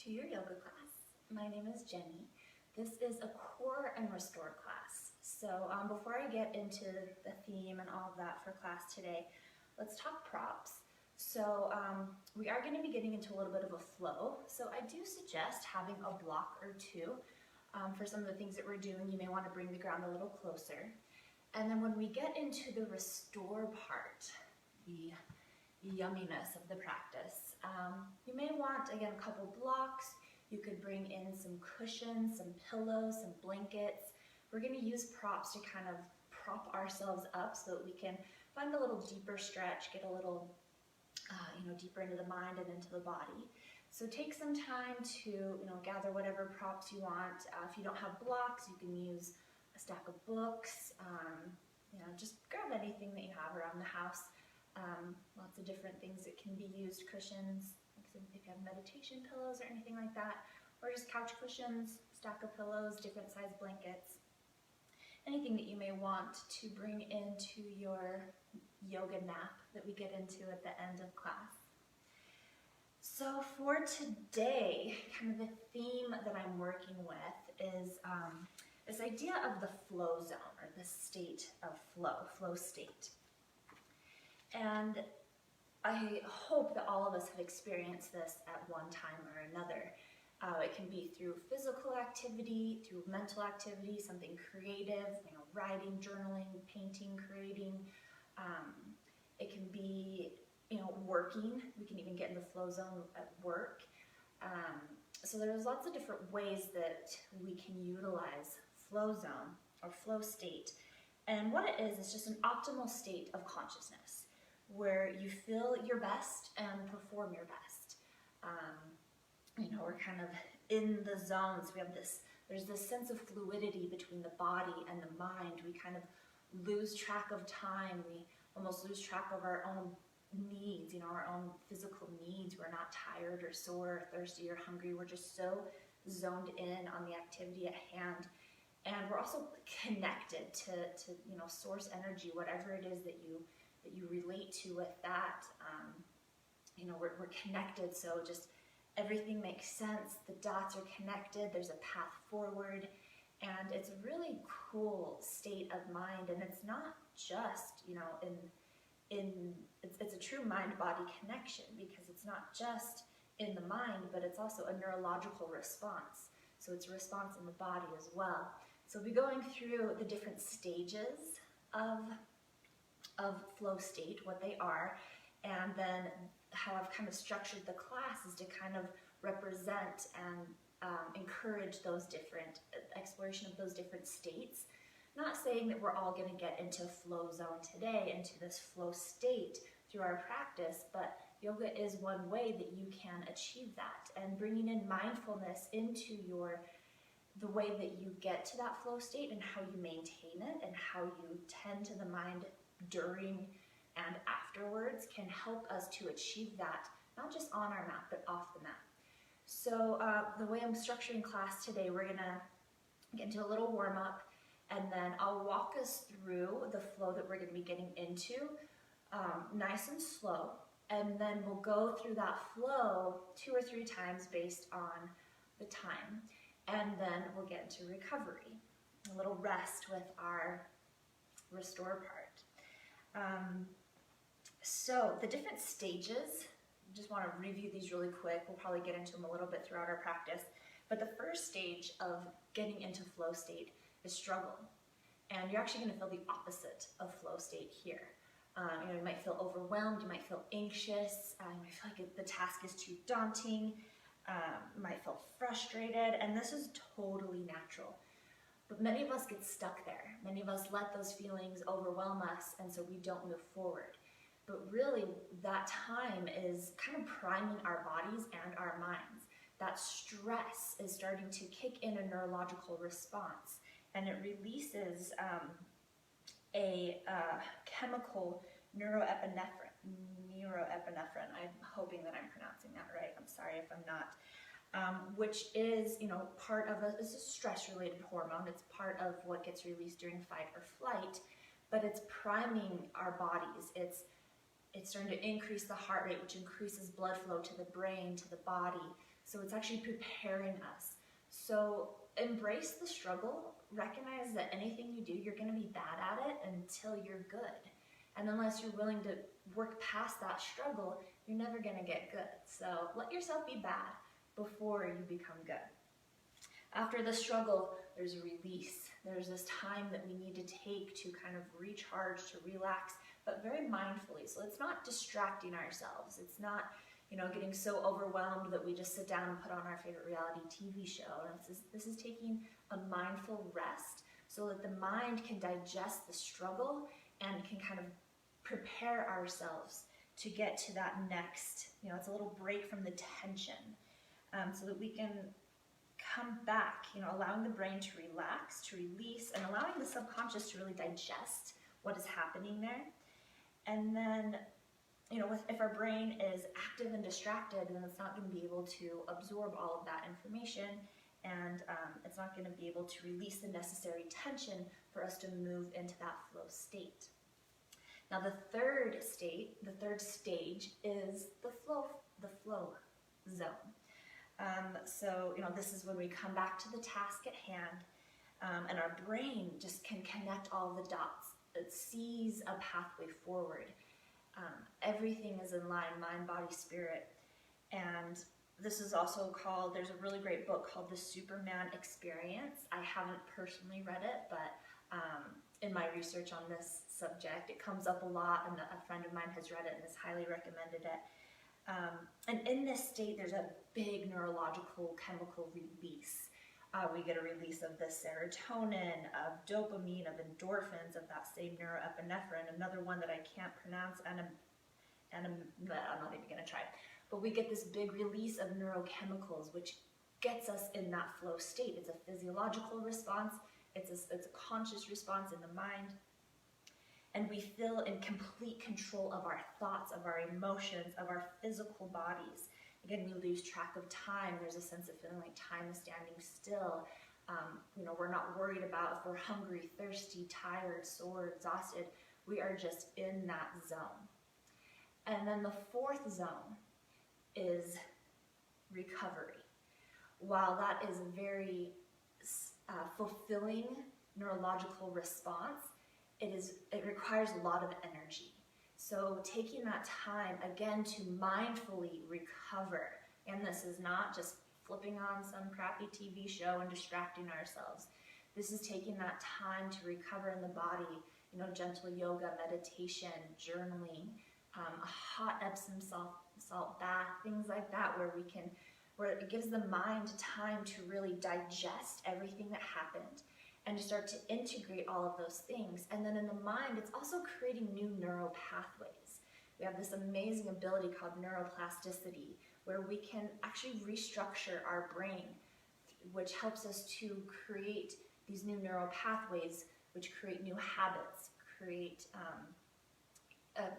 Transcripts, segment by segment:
to your yoga class. My name is Jenny. This is a core and restore class. So before I get into the theme and all of that for class today, let's talk props. So we are going to be getting into a little bit of a flow. So I do suggest having a block or two for some of the things that we're doing. You may want to bring the ground a little closer. And then when we get into the restore part, the yumminess of the practice, you may want, again, a couple blocks. You could bring in some cushions, some pillows, some blankets. We're going to use props to kind of prop ourselves up so that we can find a little deeper stretch, get a little deeper into the mind and into the body. So take some time to gather whatever props you want. If you don't have blocks, you can use a stack of books. Just grab anything that you have around the house. Lots of different things that can be used, cushions, if you have meditation pillows or anything like that, or just couch cushions, stack of pillows, different size blankets, anything that you may want to bring into your yoga nap that we get into at the end of class. So for today, kind of the theme that I'm working with is this idea of the flow zone, or the state of flow state. And I hope that all of us have experienced this at one time or another. It can be through physical activity, through mental activity, something creative, writing, journaling, painting, creating. It can be, working. We can even get in the flow zone at work. So there's lots of different ways that we can utilize flow zone or flow state. And what it is just an optimal state of consciousness, where you feel your best and perform your best. We're kind of in the zones. There's this sense of fluidity between the body and the mind. We kind of lose track of time. We almost lose track of our own needs, our own physical needs. We're not tired or sore or thirsty or hungry. We're just so zoned in on the activity at hand. And we're also connected to source energy, whatever it is that you relate to with that. We're connected, so just everything makes sense. The dots are connected. There's a path forward, and it's a really cool state of mind. And it's not just it's a true mind-body connection, because it's not just in the mind, but it's also a neurological response. So it's a response in the body as well. So we'll be going through the different stages of flow state, what they are, and then how I've kind of structured the class is to kind of represent and encourage those different exploration of those different states. Not saying that we're all going to get into flow zone today, into this flow state through our practice, but yoga is one way that you can achieve that, and bringing in mindfulness into the way that you get to that flow state and how you maintain it and how you tend to the mind during and afterwards can help us to achieve that, not just on our mat, but off the mat. So the way I'm structuring class today, we're gonna get into a little warm up, and then I'll walk us through the flow that we're gonna be getting into, nice and slow, and then we'll go through that flow 2 or 3 times based on the time, and then we'll get into recovery, a little rest with our restore part. So the different stages, just want to review these really quick. We'll probably get into them a little bit throughout our practice. But the first stage of getting into flow state is struggle. And you're actually going to feel the opposite of flow state here. You might feel overwhelmed, you might feel anxious, you might feel like the task is too daunting, you might feel frustrated, and this is totally natural. But many of us get stuck there. Many of us let those feelings overwhelm us, and so we don't move forward. But really, that time is kind of priming our bodies and our minds. That stress is starting to kick in a neurological response, and it releases a chemical neuroepinephrine. I'm hoping that I'm pronouncing that right. I'm sorry if I'm not. Which is, part of it's a stress-related hormone. It's part of what gets released during fight or flight, but it's priming our bodies. It's starting to increase the heart rate, which increases blood flow to the brain, to the body, So it's actually preparing us. So embrace the struggle, recognize that anything you do, you're going to be bad at it until you're good. And unless you're willing to work past that struggle, you're never going to get good. So let yourself be bad before you become good. After the struggle, there's a release. There's this time that we need to take to kind of recharge, to relax, but very mindfully. So it's not distracting ourselves. It's not, getting so overwhelmed that we just sit down and put on our favorite reality TV show. And this is taking a mindful rest so that the mind can digest the struggle and can kind of prepare ourselves to get to that next, it's a little break from the tension, so that we can come back, allowing the brain to relax, to release, and allowing the subconscious to really digest what is happening there. And then, if our brain is active and distracted, then it's not going to be able to absorb all of that information, and it's not going to be able to release the necessary tension for us to move into that flow state. Now the third stage is the flow zone. So this is when we come back to the task at hand, and our brain just can connect all the dots. It sees a pathway forward. Everything is in line, mind, body, spirit. And this is also called, there's a really great book called The Superman Experience. I haven't personally read it, but in my research on this subject, it comes up a lot, and a friend of mine has read it and has highly recommended it. And in this state, there's a big neurological chemical release. We get a release of the serotonin, of dopamine, of endorphins, of that same neuroepinephrine, another one that I can't pronounce, I'm not even going to try. But we get this big release of neurochemicals, which gets us in that flow state. It's a physiological response. It's a conscious response in the mind. And we feel in complete control of our thoughts, of our emotions, of our physical bodies. Again, we lose track of time. There's a sense of feeling like time is standing still. We're not worried about if we're hungry, thirsty, tired, sore, exhausted. We are just in that zone. And then the fourth zone is recovery. While that is a very fulfilling neurological response, it requires a lot of energy. So taking that time, again, to mindfully recover, and this is not just flipping on some crappy TV show and distracting ourselves. This is taking that time to recover in the body, gentle yoga, meditation, journaling, a hot Epsom salt bath, things like that, where it gives the mind time to really digest everything that happened and to start to integrate all of those things. And then in the mind, it's also creating new neural pathways. We have this amazing ability called neuroplasticity, where we can actually restructure our brain, which helps us to create these new neural pathways, which create new habits,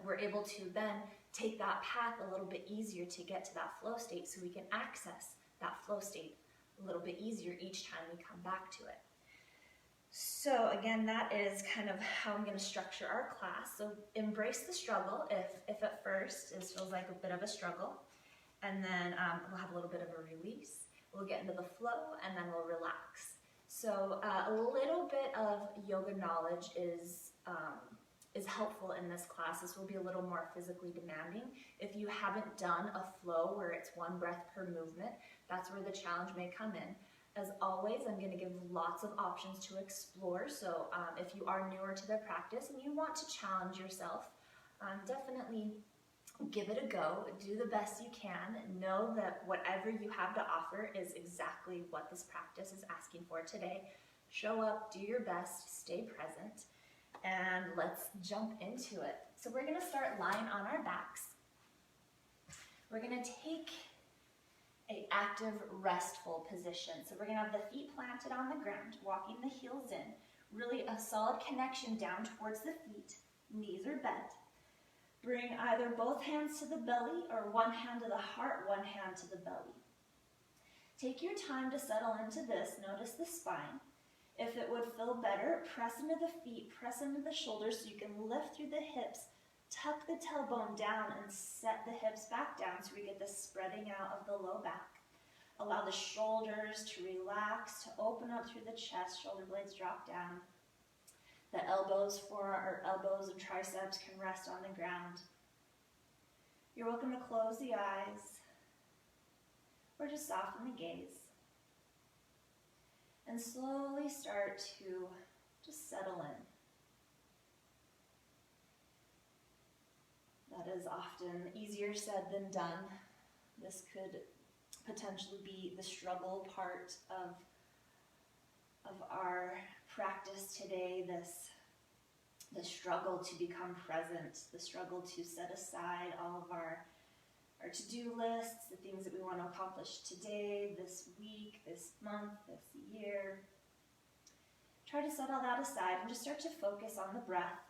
we're able to then take that path a little bit easier to get to that flow state, so we can access that flow state a little bit easier each time we come back to it. So again, that is kind of how I'm going to structure our class. So embrace the struggle if at first it feels like a bit of a struggle, and then we'll have a little bit of a release. We'll get into the flow, and then we'll relax. So a little bit of yoga knowledge is helpful in this class. This will be a little more physically demanding. If you haven't done a flow where it's one breath per movement, that's where the challenge may come in. As always, I'm going to give lots of options to explore. So if you are newer to the practice and you want to challenge yourself, definitely give it a go. Do the best you can. Know that whatever you have to offer is exactly what this practice is asking for today. Show up, do your best, stay present, and let's jump into it. So we're going to start lying on our backs. We're going to take an active, restful position. So we're going to have the feet planted on the ground, walking the heels in. Really a solid connection down towards the feet. Knees are bent. Bring either both hands to the belly or one hand to the heart, one hand to the belly. Take your time to settle into this. Notice the spine. If it would feel better, press into the feet, press into the shoulders so you can lift through the hips, tuck the tailbone down and set the hips back down so we get the spreading out of the low back. Allow the shoulders to relax, to open up through the chest, shoulder blades drop down. The elbows and triceps can rest on the ground. You're welcome to close the eyes or just soften the gaze. And slowly start to just settle in. That is often easier said than done. This could potentially be the struggle part of our practice today, the struggle to become present, the struggle to set aside all of our to-do lists, the things that we want to accomplish today, this week, this month, this year. Try to set all that aside and just start to focus on the breath.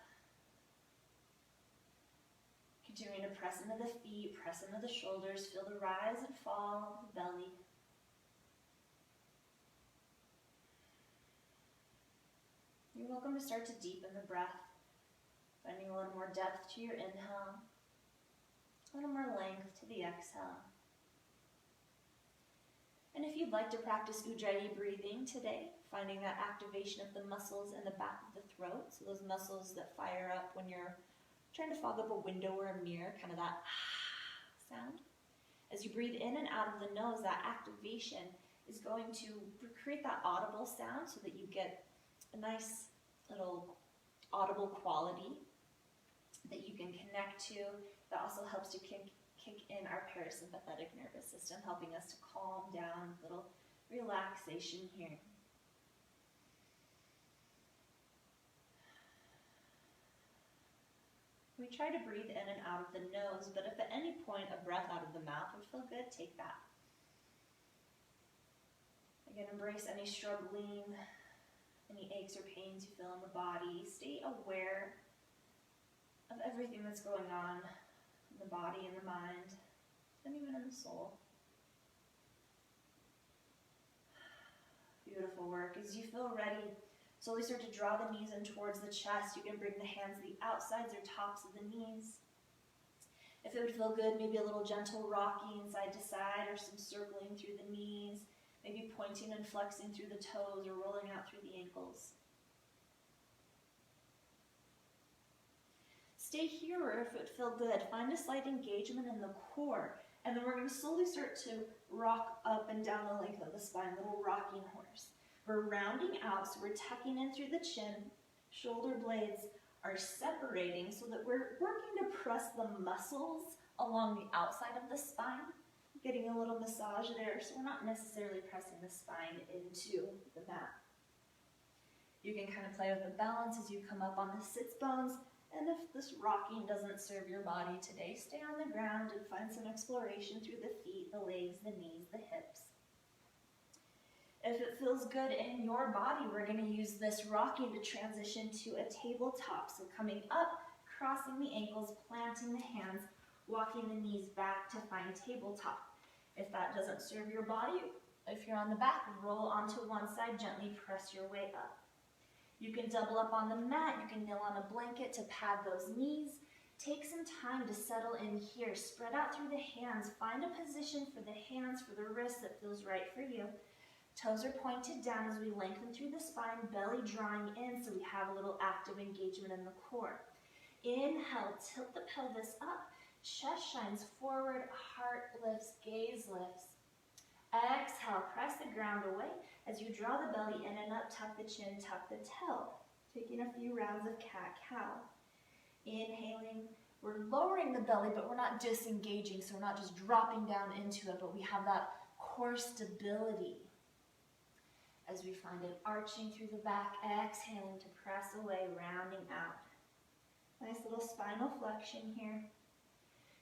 Continuing to press into the feet, press into the shoulders, feel the rise and fall of the belly. You're welcome to start to deepen the breath, finding a little more depth to your inhale, a little more length to the exhale. And if you'd like to practice Ujjayi breathing today, finding that activation of the muscles in the back of the throat, so those muscles that fire up when you're trying to fog up a window or a mirror, kind of that sound. As you breathe in and out of the nose, that activation is going to create that audible sound so that you get a nice little audible quality that you can connect to. That also helps to kick in our parasympathetic nervous system, helping us to calm down, a little relaxation here. We try to breathe in and out of the nose, but if at any point a breath out of the mouth would feel good, take that. Again, embrace any struggling, any aches or pains you feel in the body. Stay aware of everything that's going on in the body and the mind, and even in the soul. Beautiful work. As you feel ready, slowly start to draw the knees in towards the chest. You can bring the hands to the outsides or tops of the knees. If it would feel good, maybe a little gentle rocking side to side or some circling through the knees, maybe pointing and flexing through the toes or rolling out through the ankles. Stay here, or if it would feel good, find a slight engagement in the core. And then we're going to slowly start to rock up and down the length of the spine, little rocking horse. We're rounding out, so we're tucking in through the chin. Shoulder blades are separating so that we're working to press the muscles along the outside of the spine, getting a little massage there, so we're not necessarily pressing the spine into the mat. You can kind of play with the balance as you come up on the sits bones, and if this rocking doesn't serve your body today, stay on the ground and find some exploration through the feet, the legs, the knees, the hips. If it feels good in your body, we're going to use this rocking to transition to a tabletop. So coming up, crossing the ankles, planting the hands, walking the knees back to find tabletop. If that doesn't serve your body, if you're on the back, roll onto one side, gently press your way up. You can double up on the mat, you can kneel on a blanket to pad those knees. Take some time to settle in here. Spread out through the hands. Find a position for the hands, for the wrists that feels right for you. Toes are pointed down as we lengthen through the spine, belly drawing in so we have a little active engagement in the core. Inhale, tilt the pelvis up. Chest shines forward, heart lifts, gaze lifts. Exhale, press the ground away. As you draw the belly in and up, tuck the chin, tuck the tail. Taking a few rounds of cat-cow. Inhaling, we're lowering the belly, but we're not disengaging, so we're not just dropping down into it, but we have that core stability. As we find it arching through the back, exhaling to press away, rounding out. Nice little spinal flexion here.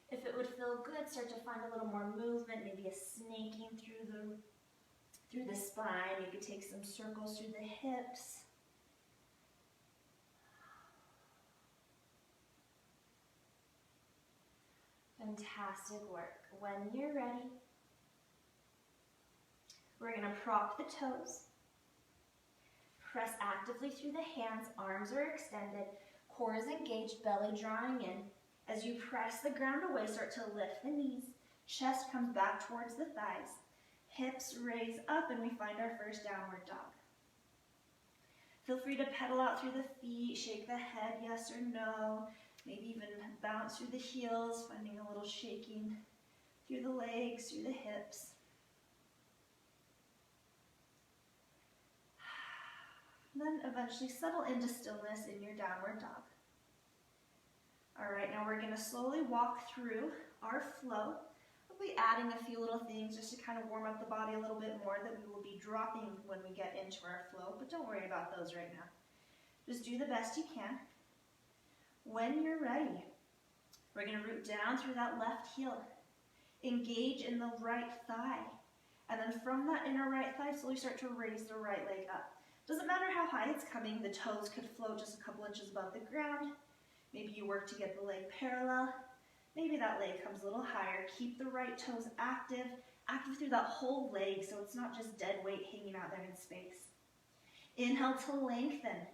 If it would feel good, start to find a little more movement, maybe a snaking through the spine. You could take some circles through the hips. Fantastic work. When you're ready, we're going to prop the toes. Press actively through the hands, arms are extended, core is engaged, belly drawing in. As you press the ground away, start to lift the knees. Chest comes back towards the thighs. Hips raise up and we find our first downward dog. Feel free to pedal out through the feet, shake the head, yes or no. Maybe even bounce through the heels, finding a little shaking through the legs, through the hips. Then eventually settle into stillness in your downward dog. All right, now we're going to slowly walk through our flow. We'll be adding a few little things just to kind of warm up the body a little bit more that we will be dropping when we get into our flow, but don't worry about those right now. Just do the best you can. When you're ready, we're going to root down through that left heel. Engage in the right thigh. And then from that inner right thigh, slowly start to raise the right leg up. Doesn't matter how high it's coming, the toes could float just a couple inches above the ground. Maybe you work to get the leg parallel. Maybe that leg comes a little higher. Keep the right toes active through that whole leg so it's not just dead weight hanging out there in space. Inhale to lengthen.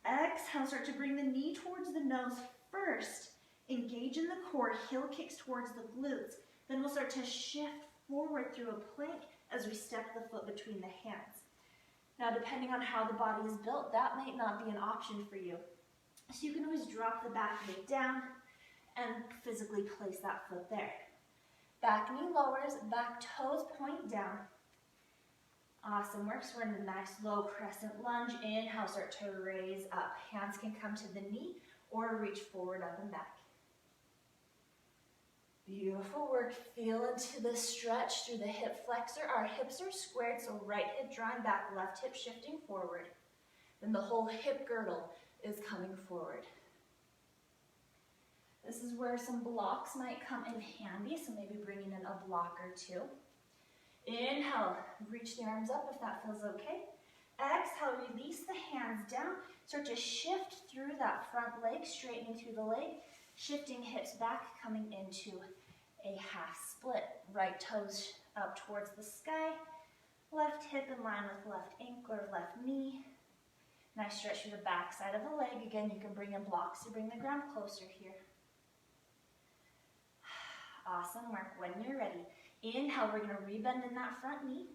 Exhale, start to bring the knee towards the nose first. Engage in the core, heel kicks towards the glutes. Then we'll start to shift forward through a plank as we step the foot between the hands. Now, depending on how the body is built, that might not be an option for you. So you can always drop the back knee down and physically place that foot there. Back knee lowers, back toes point down. Awesome work. So we're in a nice low crescent lunge. Inhale, start to raise up. Hands can come to the knee or reach forward, up and back. Beautiful work. Feel into the stretch through the hip flexor. Our hips are squared, so right hip drawing back, left hip shifting forward. Then the whole hip girdle is coming forward. This is where some blocks might come in handy, so maybe bringing in a block or two. Inhale, reach the arms up if that feels okay. Exhale, release the hands down. Start to shift through that front leg, straightening through the leg, shifting hips back, coming into a half split. Right toes up towards the sky, left hip in line with left ankle or left knee. Nice stretch through the back side of the leg. Again, you can bring in blocks to bring the ground closer here. Awesome work. When you're ready, inhale, we're going to rebend in that front knee.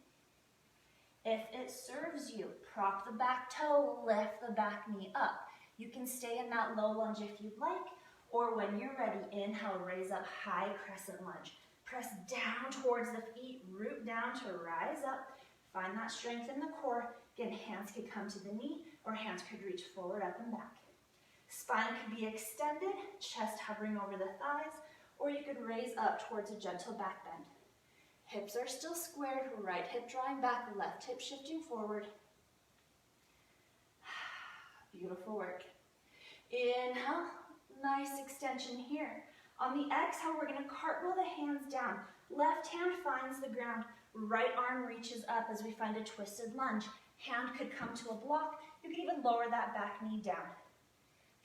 If it serves you, prop the back toe, lift the back knee up. You can stay in that low lunge if you'd like, or when you're ready, inhale, raise up, high crescent lunge. Press down towards the feet, root down to rise up. Find that strength in the core. Again, hands could come to the knee, or hands could reach forward, up and back. Spine could be extended, chest hovering over the thighs, or you could raise up towards a gentle back bend. Hips are still squared, right hip drawing back, left hip shifting forward. Beautiful work. Inhale, nice extension here. On the exhale, we're going to cartwheel the hands down. Left hand finds the ground, right arm reaches up as we find a twisted lunge. Hand could come to a block. You can even lower that back knee down.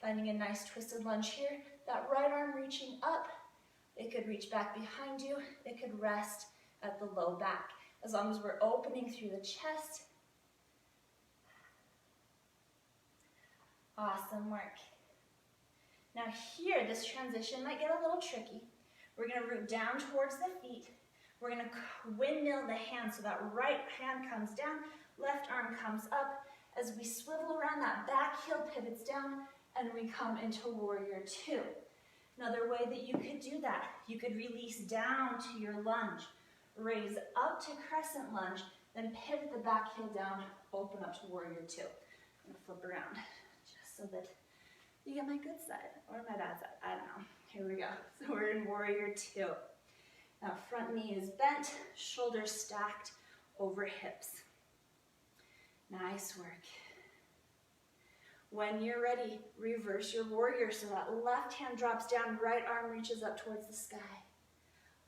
Finding a nice twisted lunge here. That right arm reaching up. It could reach back behind you. It could rest at the low back. As long as we're opening through the chest. Awesome work. Now here, this transition might get a little tricky. We're going to root down towards the feet. We're going to windmill the hand so that right hand comes down, left arm comes up. As we swivel around, that back heel pivots down, and we come into warrior two. Another way that you could do that, you could release down to your lunge, raise up to crescent lunge, then pivot the back heel down, open up to warrior two. I'm going to flip around just so that you get my good side or my bad side. I don't know. Here we go. So we're in warrior two. Now front knee is bent, shoulders stacked over hips. Nice work. When you're ready, reverse your warrior so that left hand drops down, right arm reaches up towards the sky.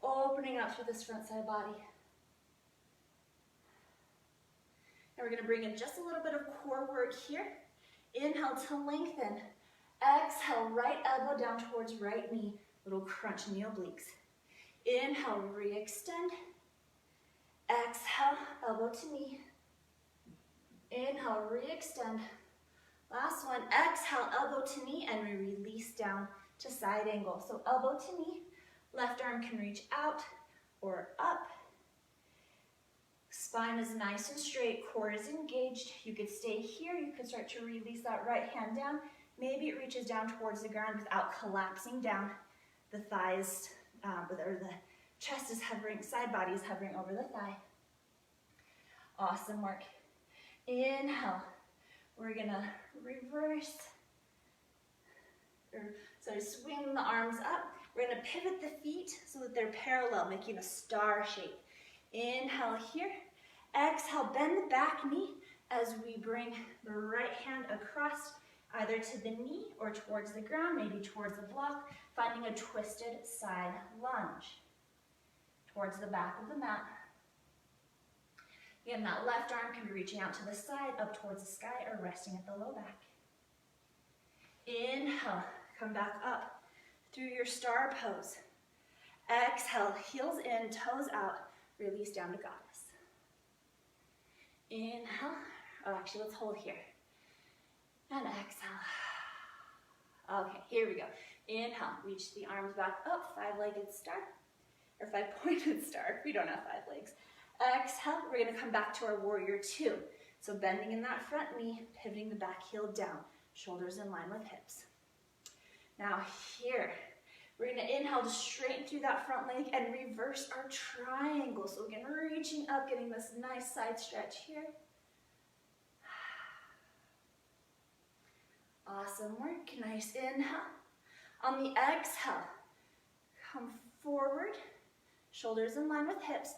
Opening up through this front side body. And we're going to bring in just a little bit of core work here. Inhale to lengthen. Exhale, right elbow down towards right knee. Little crunch in the obliques. Inhale, re-extend. Exhale, elbow to knee. Inhale, re-extend. Last one, exhale, elbow to knee, and we release down to side angle. So elbow to knee, left arm can reach out or up. Spine is nice and straight, core is engaged. You could stay here, you could start to release that right hand down. Maybe it reaches down towards the ground without collapsing down. The thighs, or the chest is hovering, side body is hovering over the thigh. Awesome work. Inhale. We're gonna reverse, so swing the arms up. We're gonna pivot the feet so that they're parallel, making a star shape. Inhale here. Exhale, bend the back knee as we bring the right hand across, either to the knee or towards the ground, maybe towards the block, finding a twisted side lunge towards the back of the mat. Again, that left arm can be reaching out to the side, up towards the sky, or resting at the low back. Inhale, come back up through your star pose. Exhale, heels in, toes out, release down to goddess. Inhale, actually let's hold here. And exhale. Okay, here we go. Inhale, reach the arms back up, five-legged star, or five-pointed star, we don't have five legs. Exhale, we're gonna come back to our warrior two. So bending in that front knee, pivoting the back heel down, shoulders in line with hips. Now here, we're gonna inhale to straighten through that front leg and reverse our triangle. So again, reaching up, getting this nice side stretch here. Awesome work, nice inhale. On the exhale, come forward, shoulders in line with hips.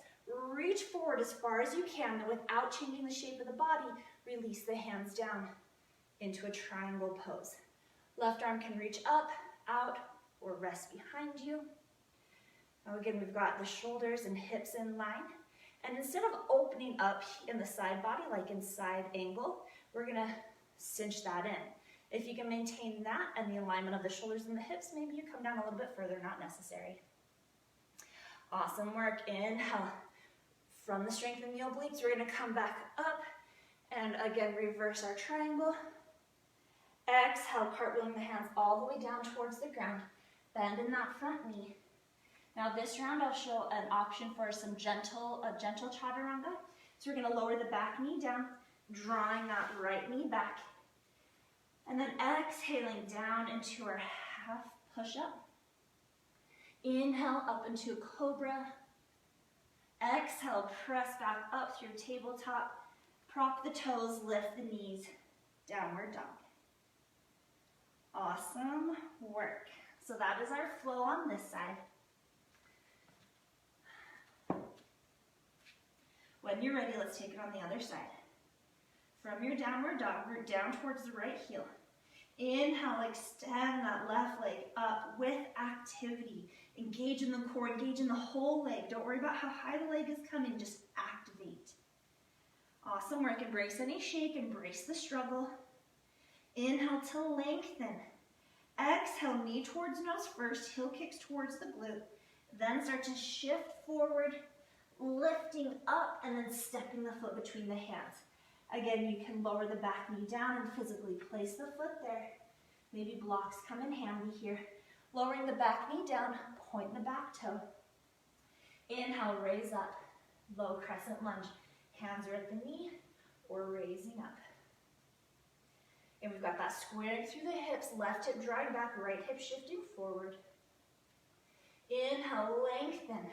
Reach forward as far as you can, and without changing the shape of the body, release the hands down into a triangle pose. Left arm can reach up, out, or rest behind you. Now again, we've got the shoulders and hips in line. And instead of opening up in the side body, like in side angle, we're gonna cinch that in. If you can maintain that and the alignment of the shoulders and the hips, maybe you come down a little bit further, not necessary. Awesome work, inhale. From the strength in the obliques, we're gonna come back up and again, reverse our triangle. Exhale, cartwheeling the hands all the way down towards the ground. Bend in that front knee. Now this round, I'll show an option for a gentle chaturanga. So we're gonna lower the back knee down, drawing that right knee back. And then exhaling down into our half push-up. Inhale up into a cobra. Exhale, press back up through tabletop. Prop the toes, lift the knees, downward dog. Awesome work. So that is our flow on this side. When you're ready, let's take it on the other side. From your downward dog, root down towards the right heel. Inhale, extend that left leg up with activity. Engage in the core, engage in the whole leg. Don't worry about how high the leg is coming, just activate. Awesome work. Embrace any shake, embrace the struggle. Inhale to lengthen. Exhale, knee towards nose first, heel kicks towards the glute. Then start to shift forward, lifting up, and then stepping the foot between the hands. Again, you can lower the back knee down and physically place the foot there. Maybe blocks come in handy here. Lowering the back knee down, point the back toe. Inhale, raise up, low crescent lunge. Hands are at the knee or raising up. And we've got that squaring through the hips, left hip drawing back, right hip shifting forward. Inhale, lengthen.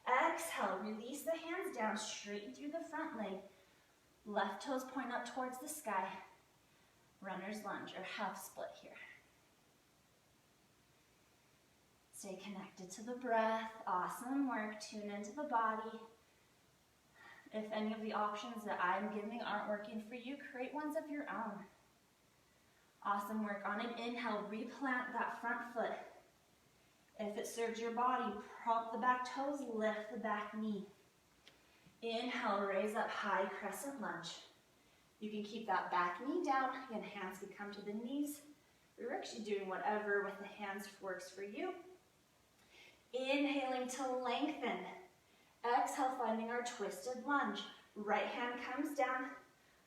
Exhale, release the hands down, straighten through the front leg. Left toes point up towards the sky. Runner's lunge or half split here. Stay connected to the breath. Awesome work. Tune into the body. If any of the options that I'm giving aren't working for you, create ones of your own. Awesome work. On an inhale, replant that front foot. If it serves your body, prop the back toes, lift the back knee. Inhale, raise up, high crescent lunge. You can keep that back knee down. Again, hands can come to the knees. We're actually doing whatever with the hands works for you. Inhaling to lengthen. Exhale, finding our twisted lunge. Right hand comes down,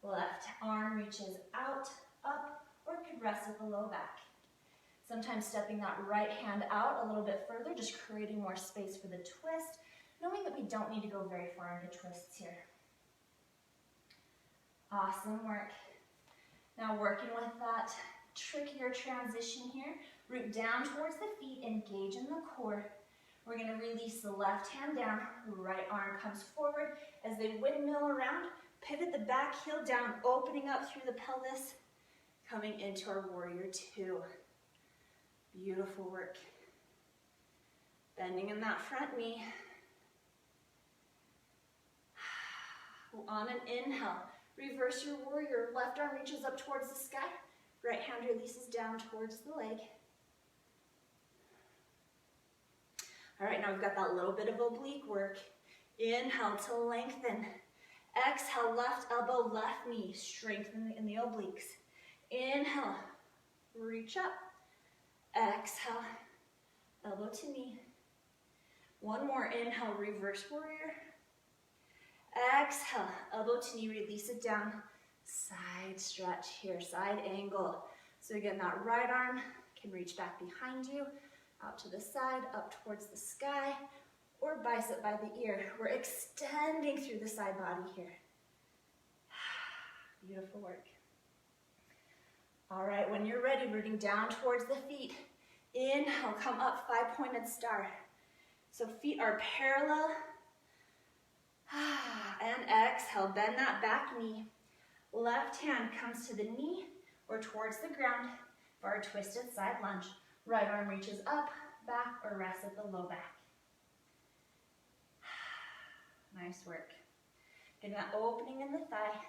left arm reaches out, up, or could rest at the low back. Sometimes stepping that right hand out a little bit further, just creating more space for the twist, knowing that we don't need to go very far into twists here. Awesome work. Now working with that trickier transition here, root down towards the feet, engage in the core. We're going to release the left hand down, right arm comes forward as they windmill around, pivot the back heel down, opening up through the pelvis, coming into our warrior two. Beautiful work. Bending in that front knee. On an inhale, reverse your warrior. Left arm reaches up towards the sky. Right hand releases down towards the leg. All right, now we've got that little bit of oblique work. Inhale to lengthen. Exhale, left elbow, left knee. Strengthen in the obliques. Inhale, reach up. Exhale, elbow to knee. One more, inhale, reverse warrior. Exhale, elbow to knee, release it down. Side stretch here, side angle. So again, that right arm can reach back behind you, out to the side, up towards the sky, or bicep by the ear. We're extending through the side body here. Beautiful work. All right, when you're ready, rooting down towards the feet. Inhale, come up, 5-pointed star. So feet are parallel. And exhale, bend that back knee. Left hand comes to the knee or towards the ground for our twisted side lunge. Right arm reaches up, back, or rests at the low back. Nice work. Getting that opening in the thigh.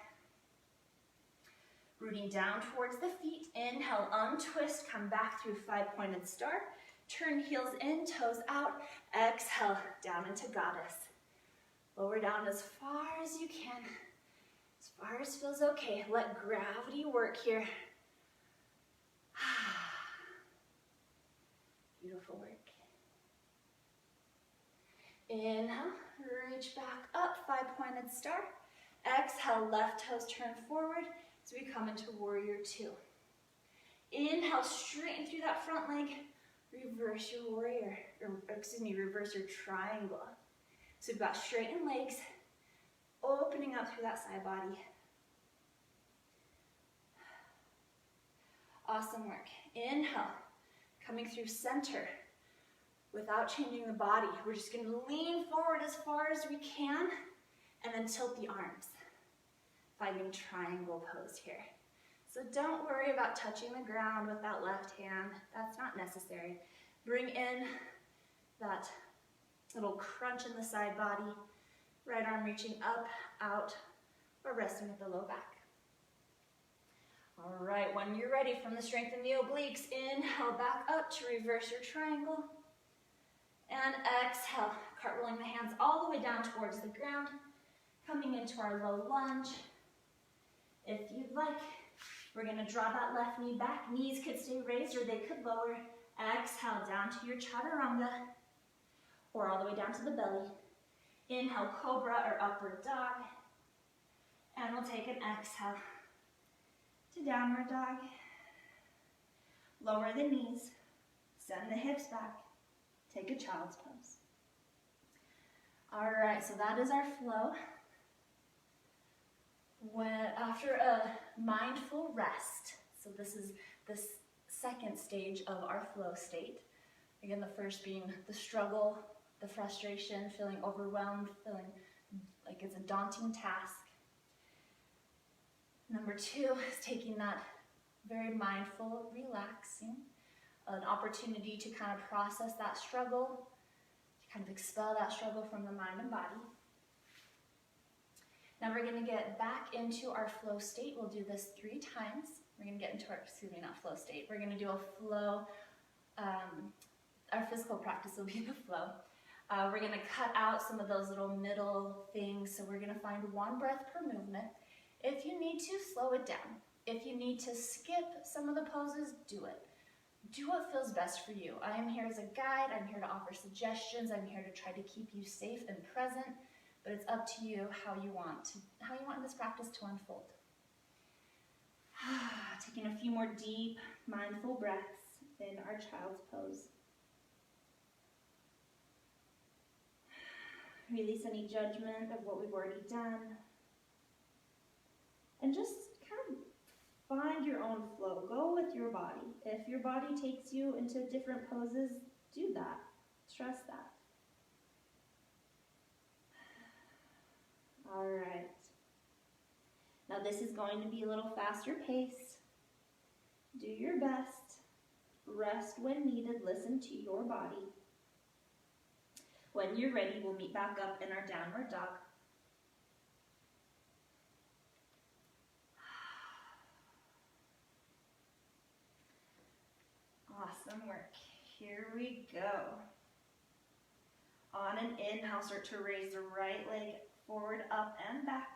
Rooting down towards the feet. Inhale, untwist, come back through 5-pointed star. Turn heels in, toes out. Exhale, down into goddess. Lower down as far as you can. As far as feels okay. Let gravity work here. Beautiful work. Inhale, reach back up, 5-pointed star. Exhale, left toes turn forward as we come into warrior two. Inhale, straighten through that front leg. Reverse your warrior, reverse your triangle. So we've got straightened legs, opening up through that side body. Awesome work. Inhale, coming through center without changing the body. We're just going to lean forward as far as we can and then tilt the arms. Finding triangle pose here. So don't worry about touching the ground with that left hand. That's not necessary. Bring in that little crunch in the side body. Right arm reaching up, out, or resting at the low back. All right, when you're ready, from the strength in the obliques, inhale back up to reverse your triangle. And exhale, cartwheeling the hands all the way down towards the ground, coming into our low lunge. If you'd like, we're going to draw that left knee back. Knees could stay raised or they could lower. Exhale down to your chaturanga, or all the way down to the belly. Inhale, cobra or upward dog. And we'll take an exhale to downward dog. Lower the knees, send the hips back. Take a child's pose. All right, so that is our flow. After a mindful rest, so this is the second stage of our flow state. Again, the first being the struggle, the frustration, feeling overwhelmed, feeling like it's a daunting task. Number two is taking that very mindful, relaxing, an opportunity to kind of process that struggle, to kind of expel that struggle from the mind and body. Now we're going to get back into our flow state. We'll do this 3 times. We're going to get into our, not flow state. We're going to do a flow, our physical practice will be the flow. We're going to cut out some of those little middle things. So we're going to find 1 breath per movement. If you need to, slow it down. If you need to skip some of the poses, do it. Do what feels best for you. I am here as a guide. I'm here to offer suggestions. I'm here to try to keep you safe and present. But it's up to you how you want this practice to unfold. Taking a few more deep, mindful breaths in our child's pose. Release any judgment of what we've already done. And just kind of find your own flow. Go with your body. If your body takes you into different poses, do that. Trust that. All right. Now this is going to be a little faster pace. Do your best. Rest when needed. Listen to your body. When you're ready, we'll meet back up in our downward dog. Awesome work. Here we go. On an inhale, start to raise the right leg forward, up and back.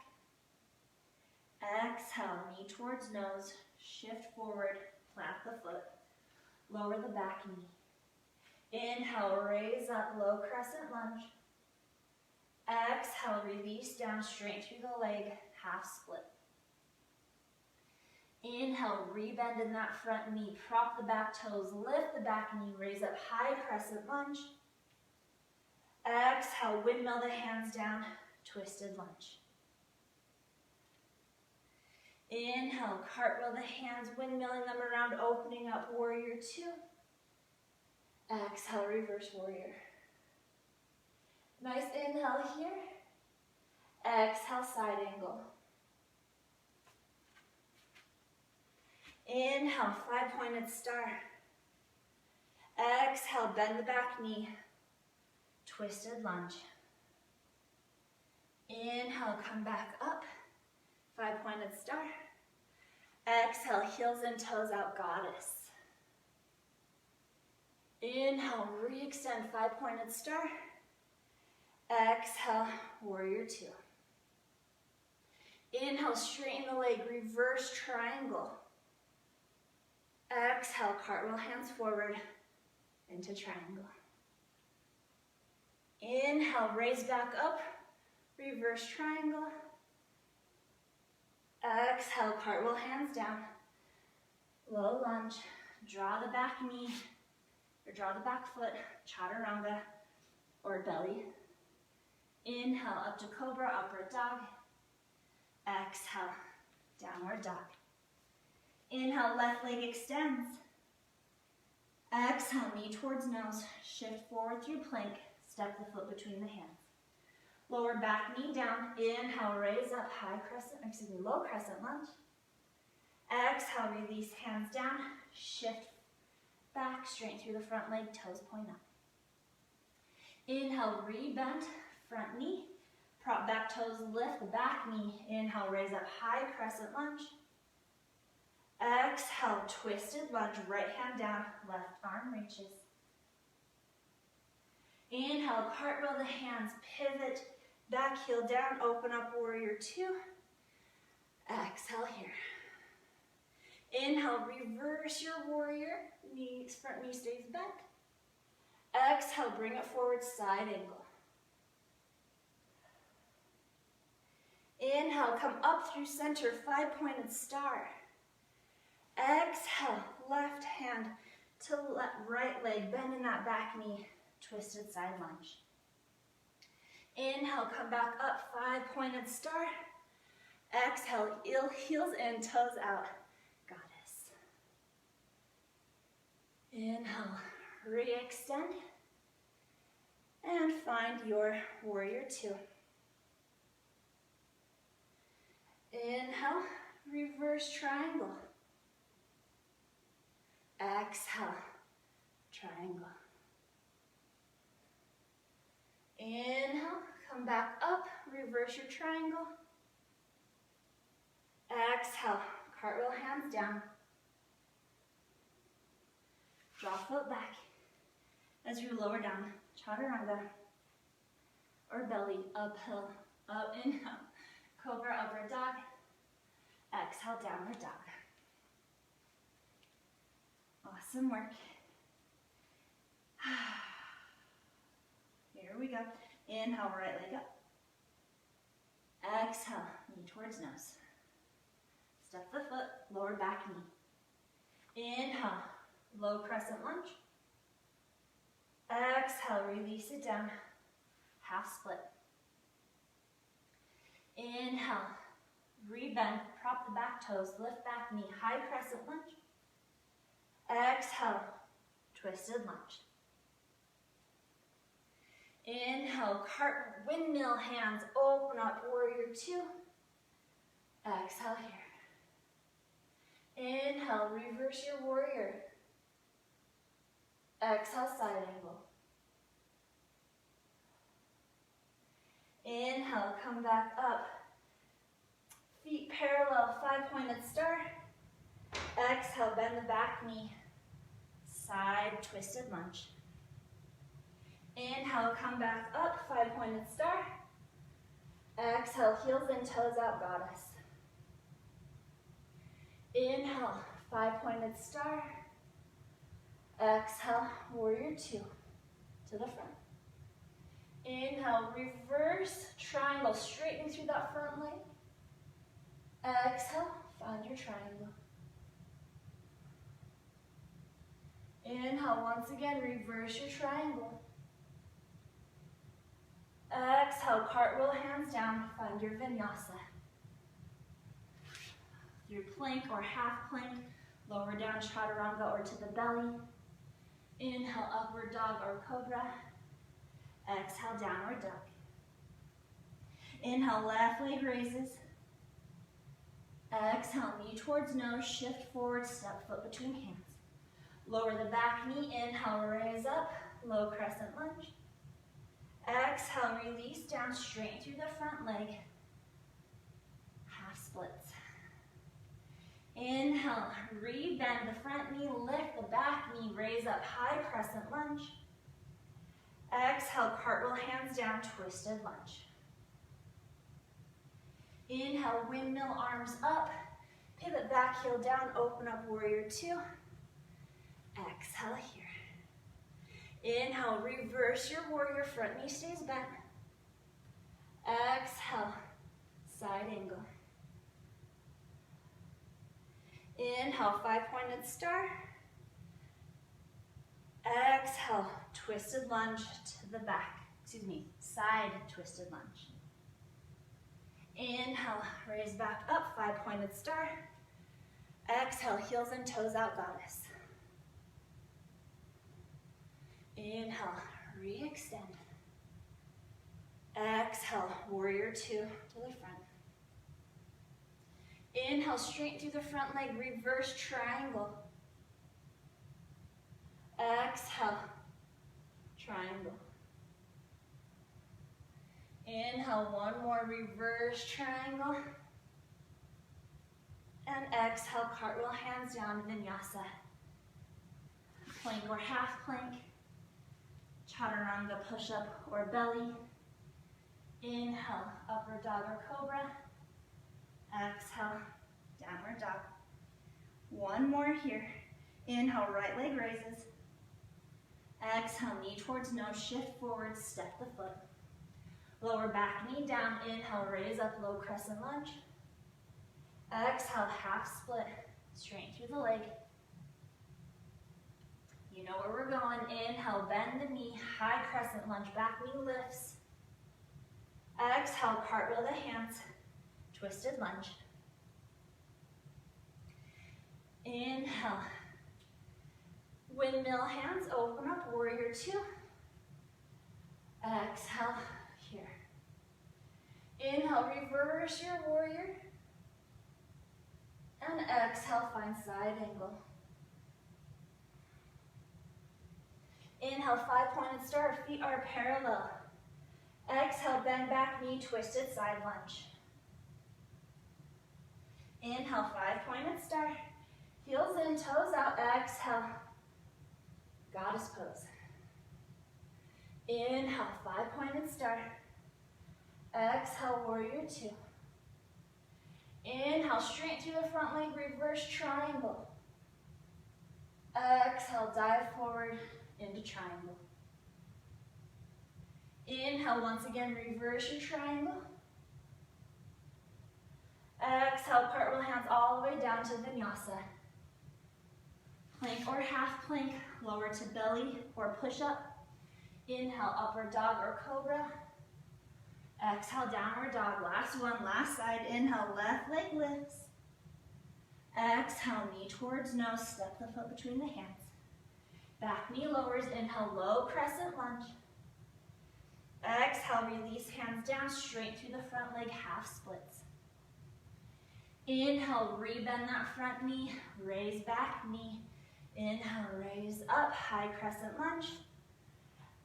Exhale, knee towards nose, shift forward, plant the foot, lower the back knee. Inhale, raise up, low crescent lunge. Exhale, release down, straight through the leg, half split. Inhale, rebend in that front knee, prop the back toes, lift the back knee, raise up, high crescent lunge. Exhale, windmill the hands down, twisted lunge. Inhale, cartwheel the hands, windmilling them around, opening up, warrior two. Exhale, reverse warrior. Nice inhale here. Exhale, side angle. Inhale, five-pointed star. Exhale, bend the back knee. Twisted lunge. Inhale, come back up. Five-pointed star. Exhale, heels and toes out, goddess. Inhale, re-extend, five-pointed star. Exhale, warrior two. Inhale, straighten the leg, reverse triangle. Exhale, cartwheel hands forward into triangle. Inhale, raise back up, reverse triangle. Exhale, cartwheel hands down. Low lunge, draw the back knee, or draw the back foot, chaturanga, or belly. Inhale, up to cobra, upward dog. Exhale, downward dog. Inhale, left leg extends. Exhale, knee towards nose, shift forward through plank, step the foot between the hands. Lower back knee down, inhale, raise up, low crescent lunge. Exhale, release hands down, shift back, straight through the front leg, toes point up. Inhale, rebend, front knee, prop back toes, lift the back knee. Inhale, raise up, high crescent lunge. Exhale, twisted lunge, right hand down, left arm reaches. Inhale, cartwheel the hands, pivot, back heel down, open up, warrior two. Exhale here. Inhale, reverse your warrior, front knee stays bent. Exhale, bring it forward, side angle. Inhale, come up through center, five-pointed star. Exhale, left hand to right leg, bend in that back knee, twisted side lunge. Inhale, come back up, five-pointed star. Exhale, heels in, toes out, goddess. Inhale, re-extend, and find your warrior two. Inhale, reverse triangle. Exhale, triangle. Inhale, come back up, reverse your triangle. Exhale, cartwheel hands down. Draw foot back. As you lower down, chaturanga, or belly, uphill, up, inhale, cobra, upward dog. Exhale, downward dog. Awesome work. Here we go. Inhale, right leg up. Exhale, knee towards nose. Step the foot, lower back knee. Inhale, low crescent lunge. Exhale, release it down, half split. Inhale, Rebend, prop the back toes, lift back knee, high crescent lunge. Exhale, twisted lunge. Inhale, cartwheel, windmill hands, open up, warrior two. Exhale here. Inhale, reverse your warrior. Exhale, side angle. Inhale, come back up. Feet parallel, 5-pointed star. Exhale, bend the back knee. Side twisted lunge. Inhale, come back up, 5-pointed star. Exhale, heels and toes out, goddess. Inhale, 5-pointed star. Exhale, warrior two to the front. Inhale, reverse triangle, straighten through that front leg. Exhale, find your triangle. Inhale, once again, reverse your triangle. Exhale, cartwheel, hands down, find your vinyasa. Your plank or half plank, lower down, chaturanga or to the belly. Inhale, upward dog or cobra. Exhale, downward dog. Inhale, left leg raises. Exhale, knee towards nose, shift forward, step foot between hands. Lower the back knee, inhale, raise up, low crescent lunge. Exhale, release down, straighten through the front leg. Half splits. Inhale, rebend the front knee, lift the back knee, raise up, high crescent lunge. Exhale, cartwheel, hands down, twisted lunge. Inhale, windmill, arms up, pivot back, heel down, open up, warrior two. Exhale here. Inhale, reverse your warrior, front knee stays bent. Exhale, side angle. Inhale, 5-pointed star. Exhale, twisted lunge to the back. Side twisted lunge. Inhale, raise back up, 5-pointed star. Exhale, heels and toes out, goddess. Inhale, re-extend. Exhale, warrior two to the front. Inhale, straight through the front leg, reverse triangle. Exhale, triangle. Inhale, one more, reverse triangle. And exhale, cartwheel, hands down, vinyasa. Plank or half plank. Chaturanga, push-up or belly. Inhale, upward dog or cobra. Exhale, downward dog. One more here. Inhale, right leg raises. Exhale, knee towards nose, shift forward, step the foot. Lower back knee down, inhale, raise up, low crescent lunge. Exhale, half split, straighten through the leg. You know where we're going. Inhale, bend the knee, high crescent lunge, back knee lifts. Exhale, cartwheel the hands, twisted lunge. Inhale, windmill hands, open up, warrior two. Exhale, here. Inhale, reverse your warrior. And exhale, find side angle. Inhale, 5-pointed star, feet are parallel. Exhale, bend back knee, twisted side lunge. Inhale, 5-pointed star. Heels in, toes out, exhale. Goddess pose. Inhale, 5-pointed star. Exhale, warrior two. Inhale, straight through the front leg, reverse triangle. Exhale, dive forward into triangle. Inhale, once again, reverse your triangle. Exhale, cartwheel hands all the way down to vinyasa. Plank or half plank, lower to belly or push up. Inhale, upward dog or cobra. Exhale, downward dog. Last one, last side. Inhale, left leg lifts. Exhale, knee towards nose. Step the foot between the hands. Back knee lowers. Inhale, low crescent lunge. Exhale, release hands down, straight through the front leg, half splits. Inhale, rebend that front knee, raise back knee. Inhale, raise up, high crescent lunge.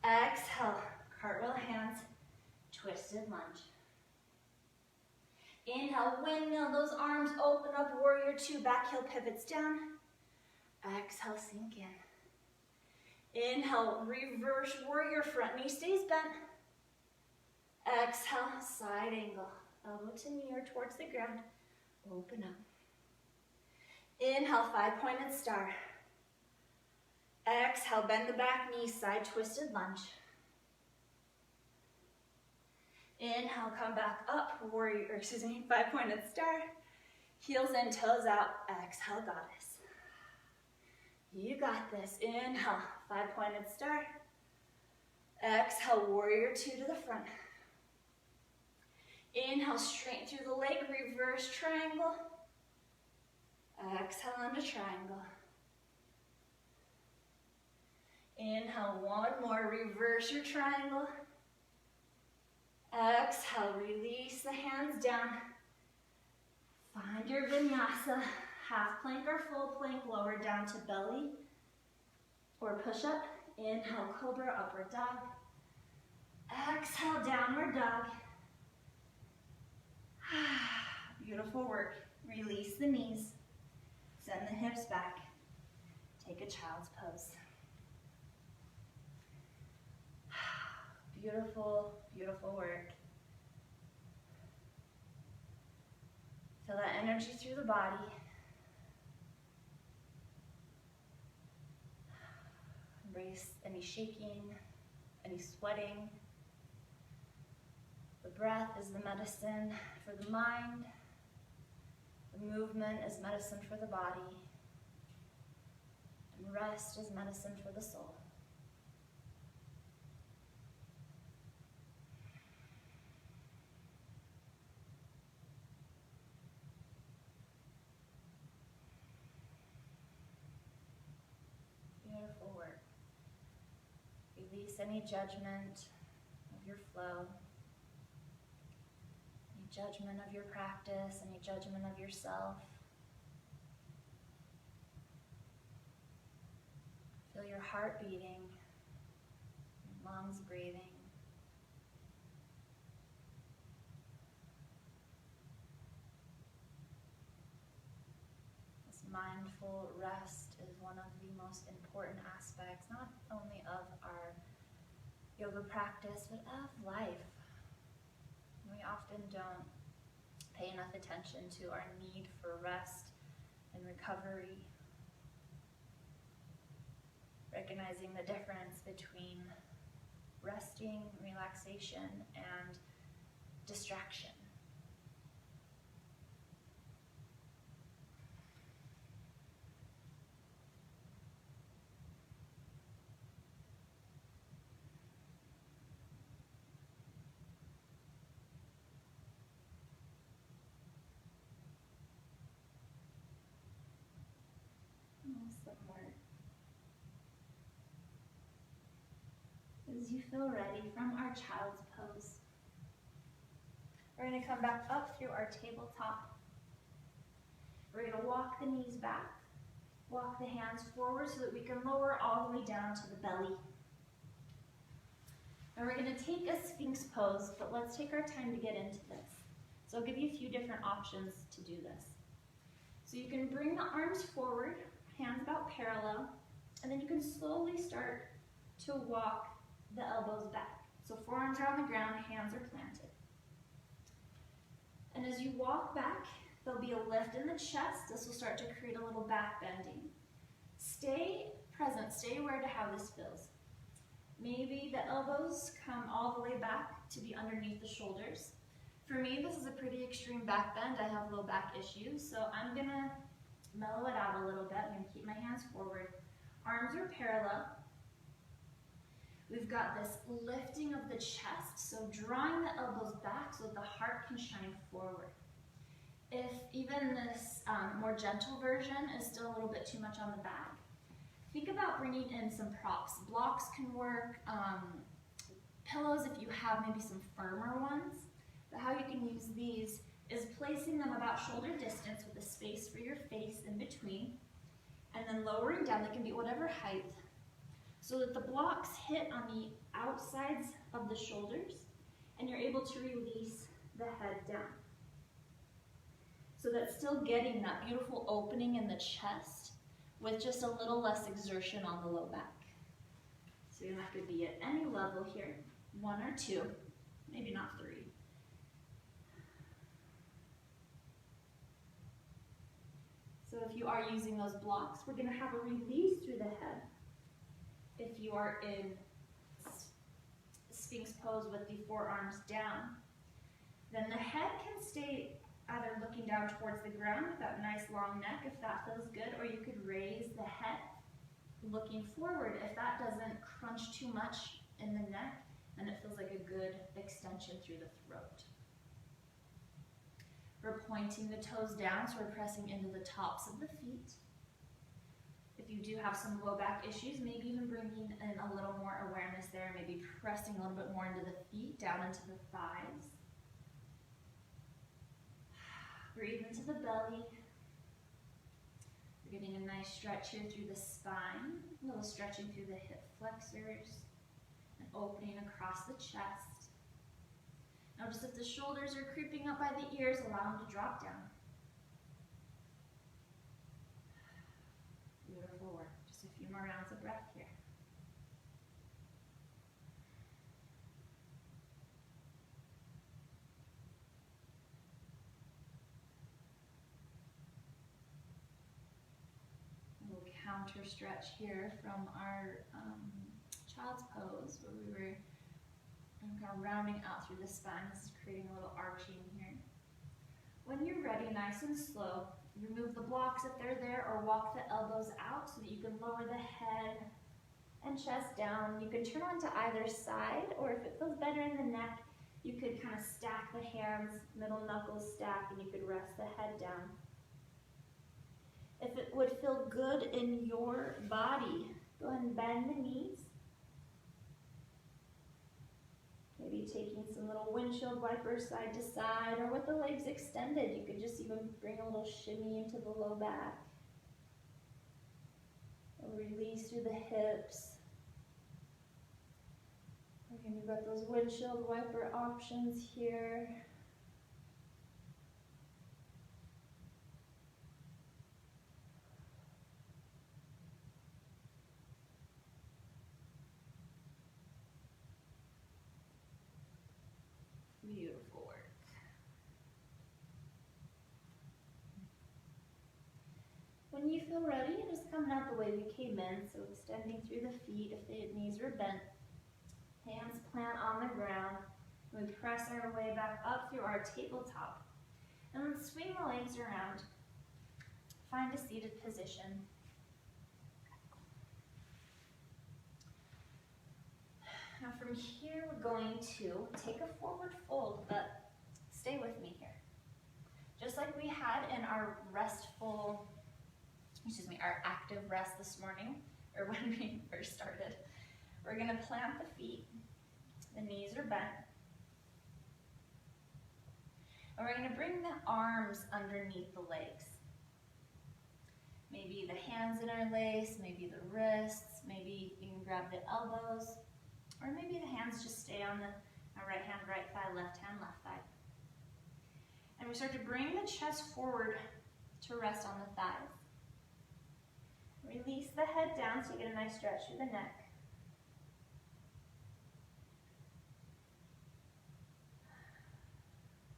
Exhale, cartwheel hands, twisted lunge. Inhale, windmill, those arms open up, warrior two, back heel pivots down. Exhale, sink in. Inhale, reverse warrior, front knee stays bent. Exhale, side angle, elbow to knee or towards the ground, open up. Inhale, five-pointed star. Exhale, bend the back knee, side twisted lunge. Inhale, come back up, warrior, five-pointed star. Heels in, toes out, exhale, goddess. You got this. Inhale, five-pointed star. Exhale, warrior two to the front. Inhale, straight through the leg, reverse triangle. Exhale into triangle. Inhale, one more, reverse your triangle. Exhale, release the hands down. Find your vinyasa, half plank or full plank, lower down to belly or push up. Inhale, cobra, upward dog. Exhale, downward dog. Beautiful work. Release the knees. Send the hips back. Take a child's pose. Beautiful, beautiful work. Feel that energy through the body. Embrace any shaking, any sweating. The breath is the medicine for the mind. The movement is medicine for the body. And rest is medicine for the soul. Beautiful work. Release any judgment of your flow. Judgment of your practice, any judgment of yourself. Feel your heart beating, your lungs breathing. This mindful rest is one of the most important aspects, not only of our yoga practice, but of life. We often don't pay enough attention to our need for rest and recovery. Recognizing the difference between resting, relaxation, and distraction. As you feel ready, from our child's pose, we're going to come back up through our tabletop. We're going to walk the knees back, walk the hands forward so that we can lower all the way down to the belly. And we're going to take a Sphinx pose, but let's take our time to get into this. So I'll give you a few different options to do this. So you can bring the arms forward, hands about parallel, and then you can slowly start to walk the elbows back. So forearms are on the ground, hands are planted. And as you walk back, there'll be a lift in the chest. This will start to create a little back bending. Stay present, stay aware to how this feels. Maybe the elbows come all the way back to be underneath the shoulders. For me, this is a pretty extreme back bend. I have low back issues, so I'm gonna mellow it out a little bit. I'm gonna keep my hands forward. Arms are parallel. We've got this lifting of the chest, so drawing the elbows back so that the heart can shine forward. If even this more gentle version is still a little bit too much on the back, think about bringing in some props. Blocks can work, pillows if you have maybe some firmer ones. But how you can use these is placing them about shoulder distance with a space for your face in between, and then lowering down. They can be whatever height, so that the blocks hit on the outsides of the shoulders, and you're able to release the head down. So that's still getting that beautiful opening in the chest with just a little less exertion on the low back. So that could be at any level here, 1 or 2, maybe not 3. So if you are using those blocks, we're going to have a release through the head. If you are in Sphinx pose with the forearms down, then the head can stay either looking down towards the ground with that nice long neck if that feels good, or you could raise the head looking forward if that doesn't crunch too much in the neck and it feels like a good extension through the throat. We're pointing the toes down, so we're pressing into the tops of the feet. If you do have some low back issues, maybe even bringing in a little more awareness there, maybe pressing a little bit more into the feet, down into the thighs. Breathe into the belly. We're getting a nice stretch here through the spine, a little stretching through the hip flexors, and opening across the chest. Notice if the shoulders are creeping up by the ears, allow them to drop down. Beautiful work. Just a few more rounds of breath here. A little counter stretch here from our child's pose, where we were kind of rounding out through the spine. This is creating a little arching here. When you're ready, nice and slow, remove the blocks if they're there, or walk the elbows out so that you can lower the head and chest down. You can turn onto either side, or if it feels better in the neck, you could kind of stack the hands, middle knuckles stack, and you could rest the head down. If it would feel good in your body, go ahead and bend the knees. Maybe taking some little windshield wipers side to side, or with the legs extended, you could just even bring a little shimmy into the low back. Release through the hips. Again, you've got those windshield wiper options here. Beautiful work. When you feel ready, you're just coming out the way we came in, so extending through the feet if the knees are bent. Hands plant on the ground. And we press our way back up through our tabletop. And then swing the legs around. Find a seated position. Now from here, we're going to take a forward fold, but stay with me here. Just like we had in our our active rest this morning, or when we first started, we're gonna plant the feet. The knees are bent. And we're gonna bring the arms underneath the legs. Maybe the hands interlace, maybe the wrists, maybe you can grab the elbows, or maybe the hands just stay on the right hand, right thigh, left hand, left thigh. And we start to bring the chest forward to rest on the thighs. Release the head down so you get a nice stretch through the neck.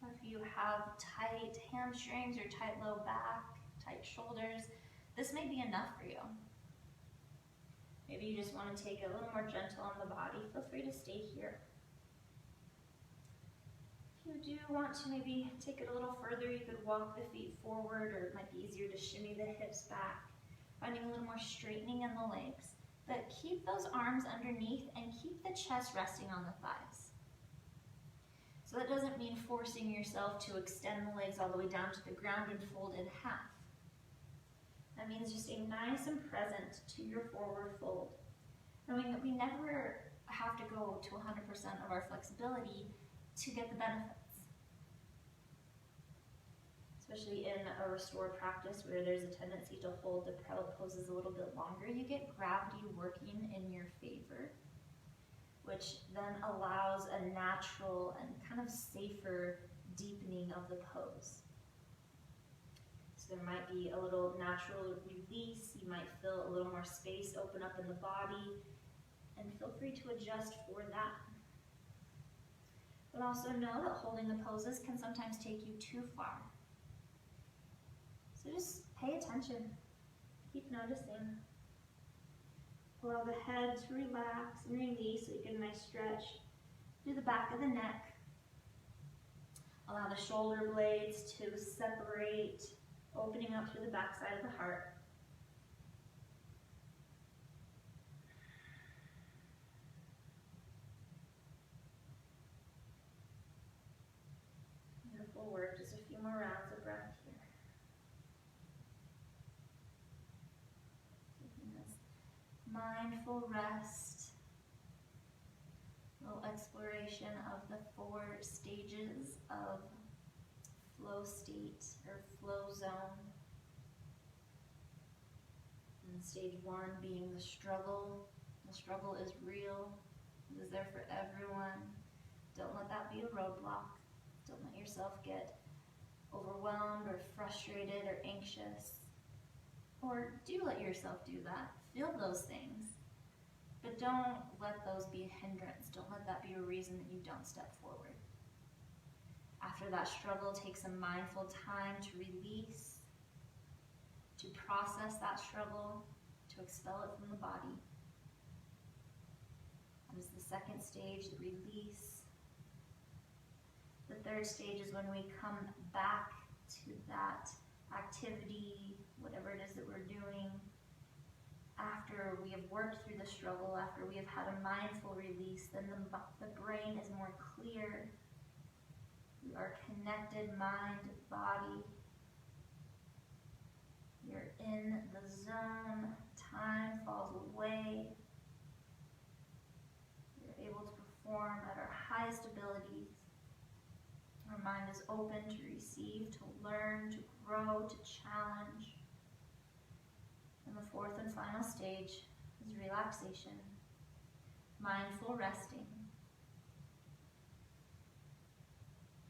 If you have tight hamstrings or tight low back, tight shoulders, this may be enough for you. Maybe you just want to take it a little more gentle on the body. Feel free to stay here. If you do want to maybe take it a little further, you could walk the feet forward, or it might be easier to shimmy the hips back, finding a little more straightening in the legs. But keep those arms underneath and keep the chest resting on the thighs. So that doesn't mean forcing yourself to extend the legs all the way down to the ground and fold in half. That means just staying nice and present to your forward fold. Knowing that we never have to go to 100% of our flexibility to get the benefits. Especially in a restore practice where there's a tendency to hold the poses a little bit longer, you get gravity working in your favor, which then allows a natural and kind of safer deepening of the pose. So there might be a little natural release, you might feel a little more space open up in the body, and feel free to adjust for that. But also know that holding the poses can sometimes take you too far. So just pay attention, keep noticing. Allow the head to relax and release so you get a nice stretch through the back of the neck. Allow the shoulder blades to separate, opening up through the back side of the heart. Beautiful work, just a few more rounds of breath here. Taking this mindful rest, little exploration of the 4 stages of flow state or flow zone. And stage 1 being the struggle. The struggle is real, it is there for everyone. Don't let that be a roadblock. Don't let yourself get overwhelmed or frustrated or anxious. Or do let yourself do that. Feel those things. But don't let those be a hindrance. Don't let that be a reason that you don't step forward. After that struggle, take some mindful time to release, to process that struggle, to expel it from the body. That is the 2nd stage, the release. The 3rd stage is when we come back to that activity, whatever it is that we're doing, after we have worked through the struggle, after we have had a mindful release, then the brain is more clear. We are connected, mind, body. You're in the zone. Time falls away. You're able to perform at our highest abilities. Our mind is open to receive, to learn, to grow, to challenge. And the 4th and final stage is relaxation, mindful resting.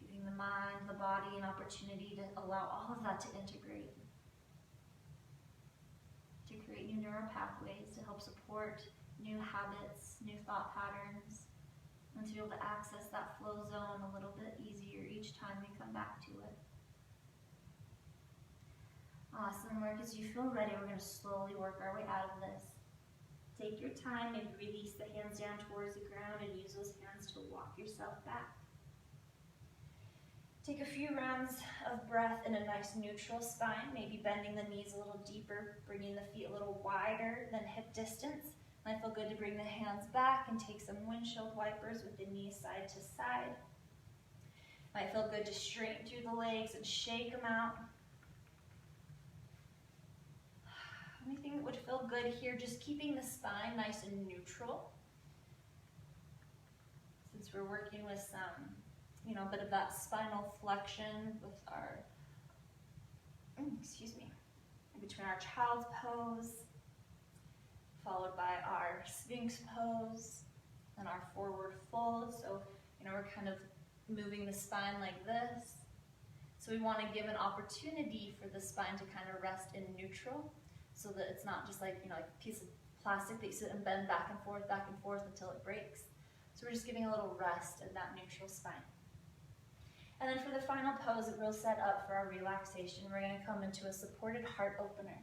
Giving the mind, the body, an opportunity to allow all of that to integrate. To create new neural pathways, to help support new habits, new thought patterns, and to be able to access that flow zone a little bit easier each time we come back to it. Awesome work. As you feel ready, we're going to slowly work our way out of this. Take your time, maybe release the hands down towards the ground and use those hands to walk yourself back. Take a few rounds of breath in a nice neutral spine, maybe bending the knees a little deeper, bringing the feet a little wider than hip distance. Might feel good to bring the hands back and take some windshield wipers with the knees side to side. Might feel good to straighten through the legs and shake them out. Anything that would feel good here, just keeping the spine nice and neutral. Since we're working with some, a bit of that spinal flexion with our, between our child's pose, followed by our Sphinx pose, and our forward fold. So, we're kind of moving the spine like this. So we want to give an opportunity for the spine to kind of rest in neutral, so that it's not just like, like a piece of plastic that you sit and bend back and forth until it breaks. So we're just giving a little rest in that neutral spine. And then for the final pose that we'll set up for our relaxation, we're going to come into a supported heart opener.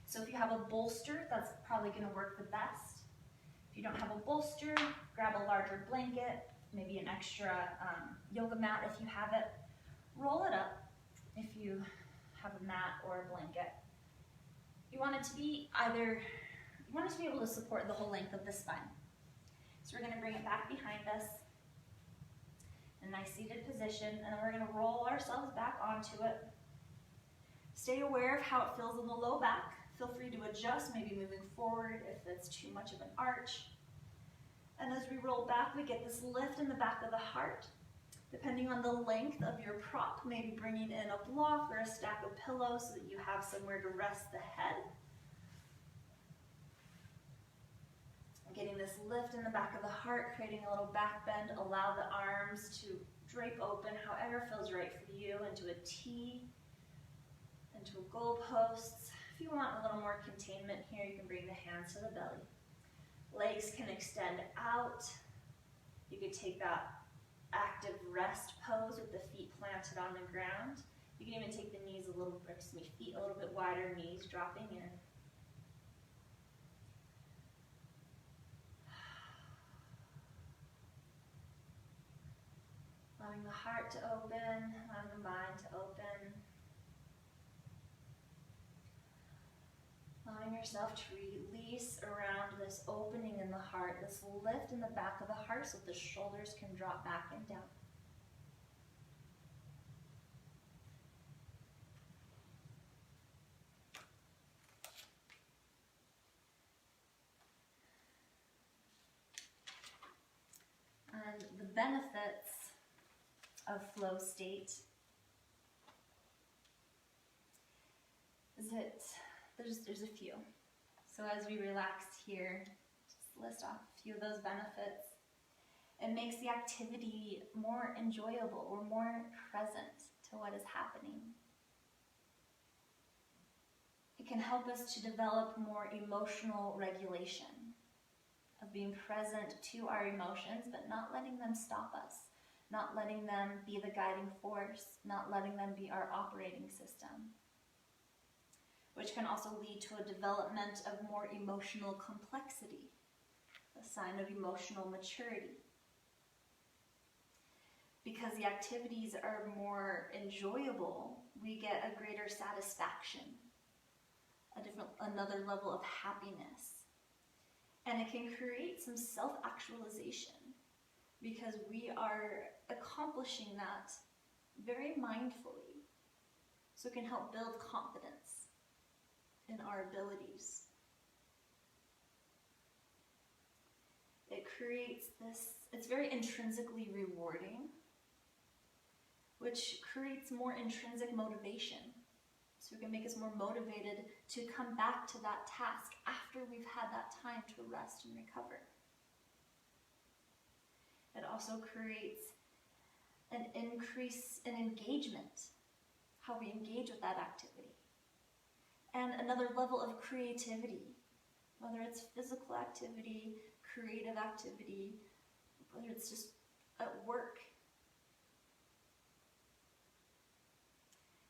So if you have a bolster, that's probably going to work the best. If you don't have a bolster, grab a larger blanket, maybe an extra yoga mat if you have it. Roll it up if you have a mat or a blanket. You want it to be either You want it to be able to support the whole length of the spine. So we're going to bring it back behind us in a nice seated position, and then we're going to roll ourselves back onto it. Stay aware of how it feels in the low back. Feel free to adjust, maybe moving forward if it's too much of an arch. And as we roll back, we get this lift in the back of the heart. Depending on the length of your prop, maybe bringing in a block or a stack of pillows so that you have somewhere to rest the head. Getting this lift in the back of the heart, creating a little back bend. Allow the arms to drape open however feels right for you, into a T, into a goalpost. If you want a little more containment here, you can bring the hands to the belly. Legs can extend out. You could take that active rest pose with the feet planted on the ground. You can even take the knees a little, feet a little bit wider, knees dropping in. Allowing the heart to open, allowing the mind to open. Allowing yourself to release around this opening in the heart, this lift in the back of the heart so that the shoulders can drop back and down. And the benefits of flow state is that there's a few. So as we relax here, just list off a few of those benefits. It makes the activity more enjoyable or more present to what is happening. It can help us to develop more emotional regulation, of being present to our emotions, but not letting them stop us, not letting them be the guiding force, not letting them be our operating system, which can also lead to a development of more emotional complexity, a sign of emotional maturity. Because the activities are more enjoyable, we get a greater satisfaction, another level of happiness. And it can create some self-actualization because we are accomplishing that very mindfully. So it can help build confidence in our abilities. It creates this, it's very intrinsically rewarding, which creates more intrinsic motivation. So it can make us more motivated to come back to that task after we've had that time to rest and recover. It also creates an increase in engagement, how we engage with that activity. And another level of creativity, whether it's physical activity, creative activity, whether it's just at work.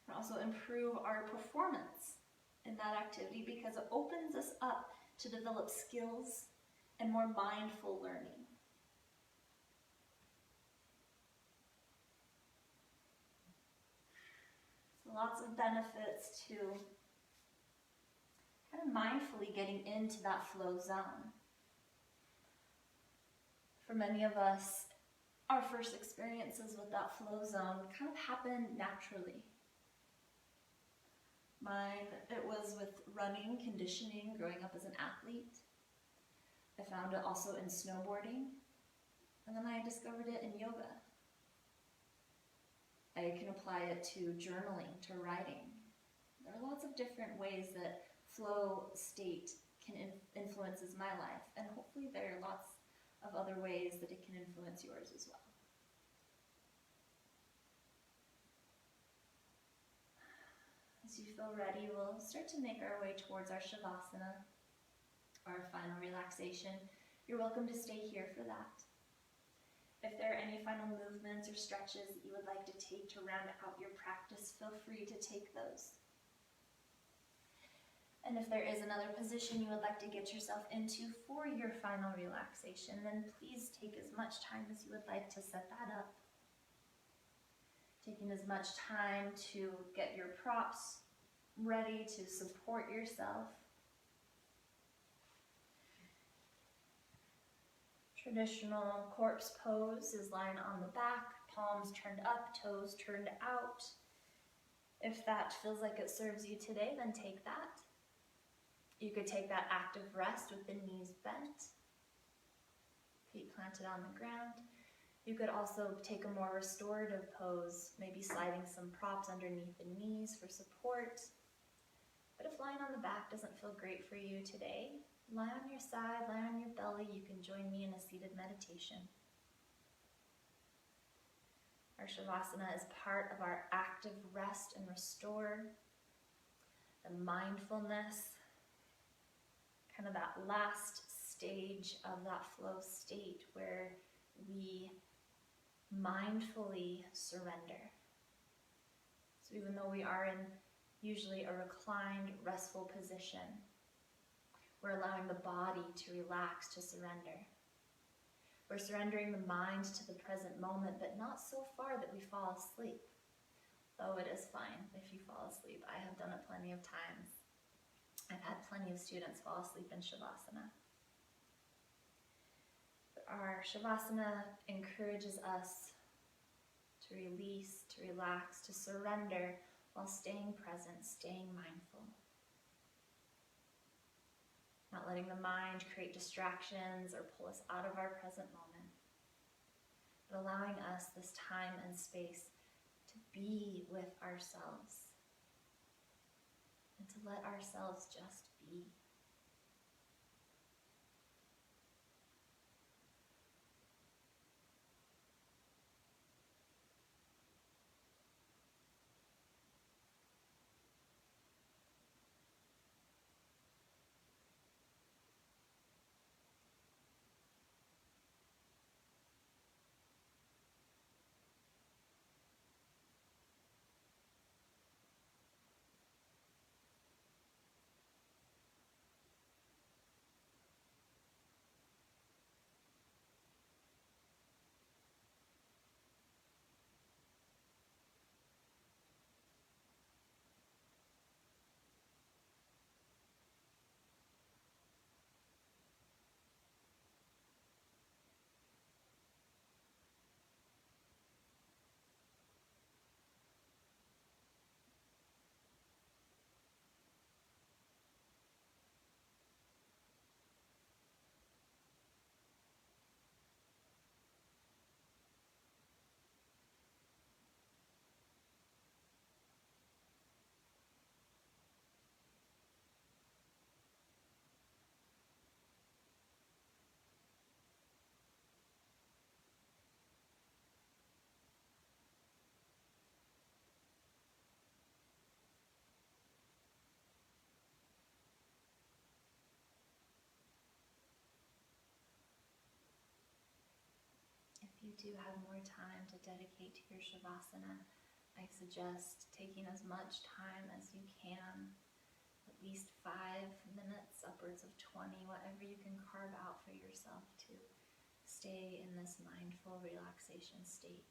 And also improve our performance in that activity because it opens us up to develop skills and more mindful learning. So lots of benefits to kind of mindfully getting into that flow zone. For many of us, our first experiences with that flow zone kind of happen naturally. Mine, it was with running, conditioning, growing up as an athlete. I found it also in snowboarding, and then I discovered it in yoga. I can apply it to journaling, to writing. There are lots of different ways that flow state can influences my life, and hopefully there are lots of other ways that it can influence yours as well. As you feel ready, we'll start to make our way towards our Shavasana, our final relaxation. You're welcome to stay here for that. If there are any final movements or stretches that you would like to take to round out your practice, feel free to take those. And if there is another position you would like to get yourself into for your final relaxation, then please take as much time as you would like to set that up. Taking as much time to get your props ready to support yourself. Traditional corpse pose is lying on the back, palms turned up, toes turned out. If that feels like it serves you today, then take that. You could take that active rest with the knees bent, feet planted on the ground. You could also take a more restorative pose, maybe sliding some props underneath the knees for support. But if lying on the back doesn't feel great for you today, lie on your side, lie on your belly. You can join me in a seated meditation. Our Shavasana is part of our active rest and restore, the mindfulness, kind of that last stage of that flow state where we mindfully surrender. So even though we are in usually a reclined, restful position, we're allowing the body to relax, to surrender. We're surrendering the mind to the present moment, but not so far that we fall asleep. Though it is fine if you fall asleep. I have done it plenty of times. I've had plenty of students fall asleep in Shavasana. But our Shavasana encourages us to release, to relax, to surrender while staying present, staying mindful. Not letting the mind create distractions or pull us out of our present moment, but allowing us this time and space to be with ourselves and to let ourselves just be. If you do have more time to dedicate to your Shavasana, I suggest taking as much time as you can, at least 5 minutes, upwards of 20, whatever you can carve out for yourself to stay in this mindful relaxation state.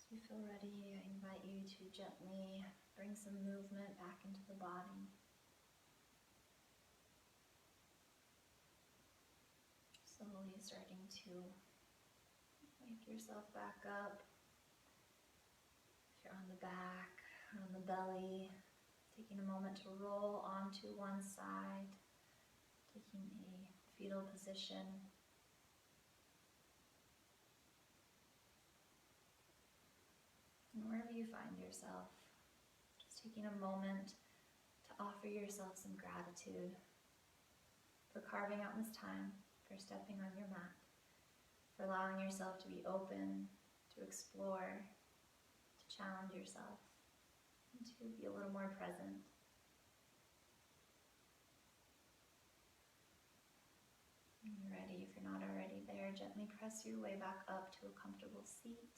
As you feel ready, I invite you to gently bring some movement back into the body. Slowly starting to wake yourself back up. If you're on the back, on the belly, taking a moment to roll onto one side, taking a fetal position. And wherever you find yourself, just taking a moment to offer yourself some gratitude for carving out this time, for stepping on your mat, for allowing yourself to be open, to explore, to challenge yourself, and to be a little more present. When you're ready, if you're not already there, gently press your way back up to a comfortable seat.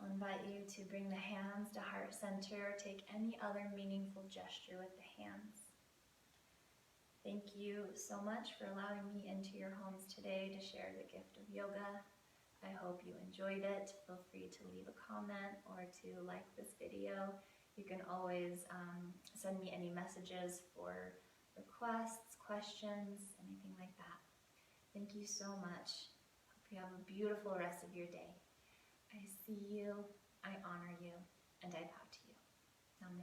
I'll invite invite you to bring the hands to heart center, or take any other meaningful gesture with the hands. Thank you so much for allowing me into your homes today to share the gift of yoga. I hope you enjoyed it. Feel free to leave a comment or to like this video. You can always send me any messages for requests, questions, anything like that. Thank you so much. Hope you have a beautiful rest of your day. I see you, I honor you, and I bow to you. Namaste.